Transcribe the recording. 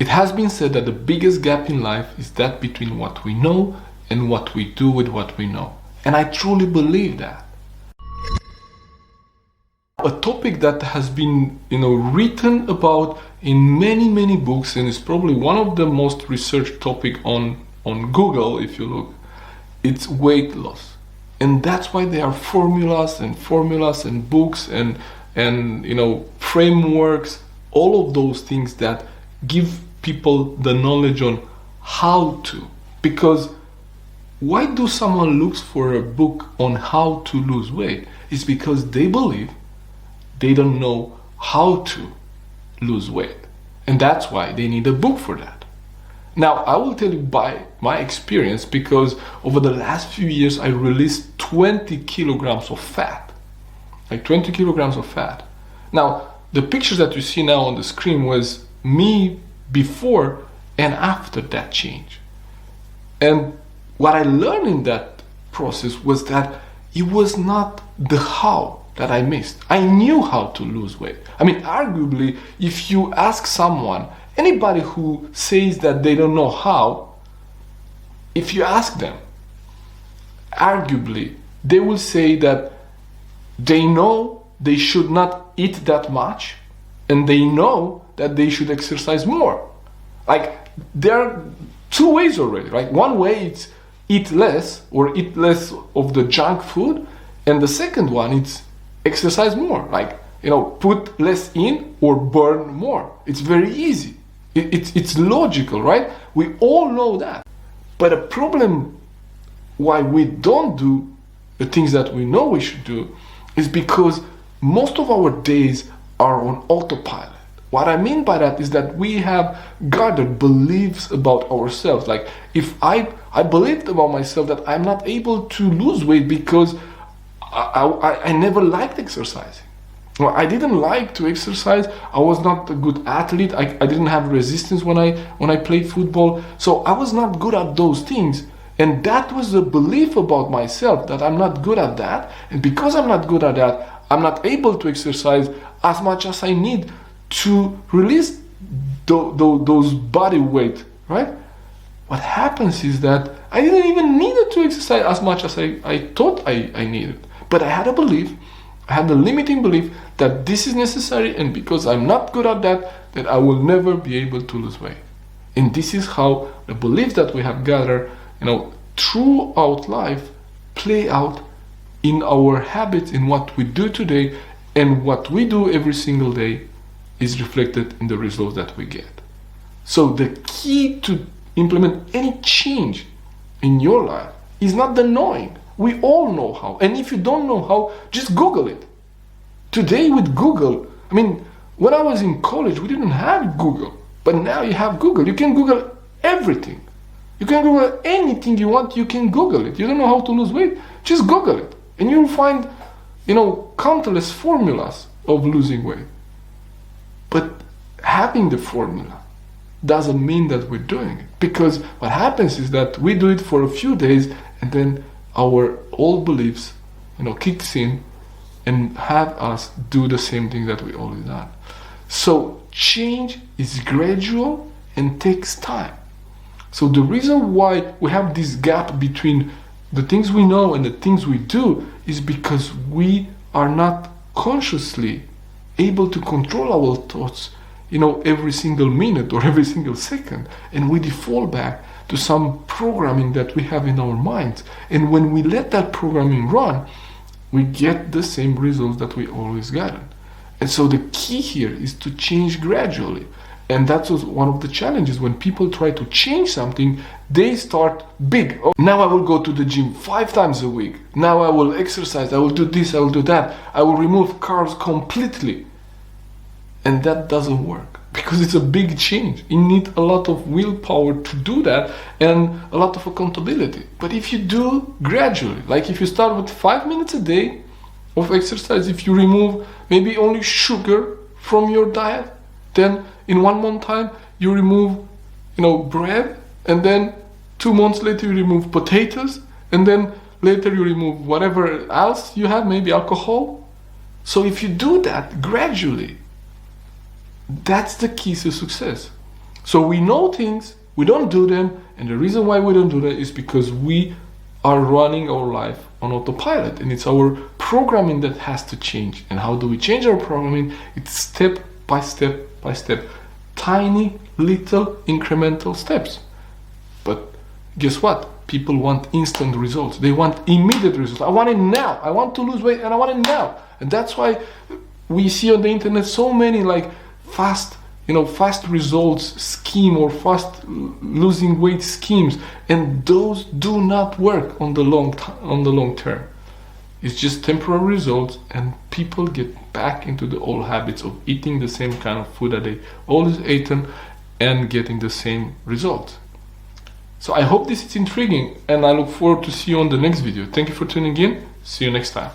It has been said that the biggest gap in life is that between what we know and what we do with what we know. And I truly believe that. A topic that has been, written about in many books, and is probably one of the most researched topic on Google, if you look, it's weight loss. And that's why there are formulas and books and frameworks, all of those things that give people the knowledge on how to. Because why do someone looks for a book on how to lose weight? It's because they believe they don't know how to lose weight. And that's why they need a book for that. Now, I will tell you by my experience, because over the last few years, I released 20 kilograms of fat. Like 20 kilograms of fat. Now, the pictures that you see now on the screen was me before and after that change. And what I learned in that process was that it was not the how that I missed. I knew how to lose weight. I mean, arguably, if you ask someone, anybody who says that they don't know how, if you ask them, arguably, they will say that they know they should not eat that much, and they know that they should exercise more. Like, there are two ways already, right? One way it's eat less, or eat less of the junk food, and the second one it's exercise more, like, put less in or burn more. It's very easy. It's logical, right? We all know that. But a problem why we don't do the things that we know we should do is because most of our days are on autopilot. What I mean by that is that we have gathered beliefs about ourselves. Like, if I believed about myself that I'm not able to lose weight because I never liked exercising. Well, I didn't like to exercise. I was not a good athlete. I didn't have resistance when I played football. So I was not good at those things. And that was the belief about myself, that I'm not good at that. And because I'm not good at that, I'm not able to exercise as much as I need to release those body weight, right? What happens is that I didn't even need to exercise as much as I thought I needed. But I had a belief, I had a limiting belief that this is necessary, and because I'm not good at that I will never be able to lose weight. And this is how the beliefs that we have gathered, throughout life play out in our habits, in what we do today, and what we do every single day is reflected in the results that we get. So the key to implement any change in your life is not the knowing. We all know how. And if you don't know how, just Google it. Today with Google, when I was in college, we didn't have Google. But now you have Google. You can Google everything. You can Google anything you want, you can Google it. You don't know how to lose weight, just Google it. And you'll find, countless formulas of losing weight. But having the formula doesn't mean that we're doing it. Because what happens is that we do it for a few days, and then our old beliefs, kicks in and have us do the same thing that we always done. So change is gradual and takes time. So the reason why we have this gap between the things we know and the things we do is because we are not consciously able to control our thoughts, every single minute or every single second. And we default back to some programming that we have in our minds. And when we let that programming run, we get the same results that we always gotten. And so the key here is to change gradually. And that's one of the challenges. When people try to change something, they start big. Oh, now I will go to the gym 5 times a week. Now I will exercise. I will do this. I will do that. I will remove carbs completely. And that doesn't work because it's a big change. You need a lot of willpower to do that and a lot of accountability. But if you do gradually, like if you start with 5 minutes a day of exercise, if you remove maybe only sugar from your diet, then in 1 month time you remove bread, and then 2 months later you remove potatoes, and then later you remove whatever else you have, maybe alcohol. So if you do that gradually, that's the key to success. So we know things, we don't do them, and the reason why we don't do that is because we are running our life on autopilot, and it's our programming that has to change. And how do we change our programming? It's step by step by step, tiny little incremental steps. But guess what? People want instant results. They want immediate results. I want it now. I want to lose weight and I want it now. And that's why we see on the internet so many like fast results scheme or fast losing weight schemes, and those do not work on the long term. It's just temporary results, and people get back into the old habits of eating the same kind of food that they always eaten and getting the same result. So I hope this is intriguing, and I look forward to see you on the next video. Thank you for tuning in. See you next time.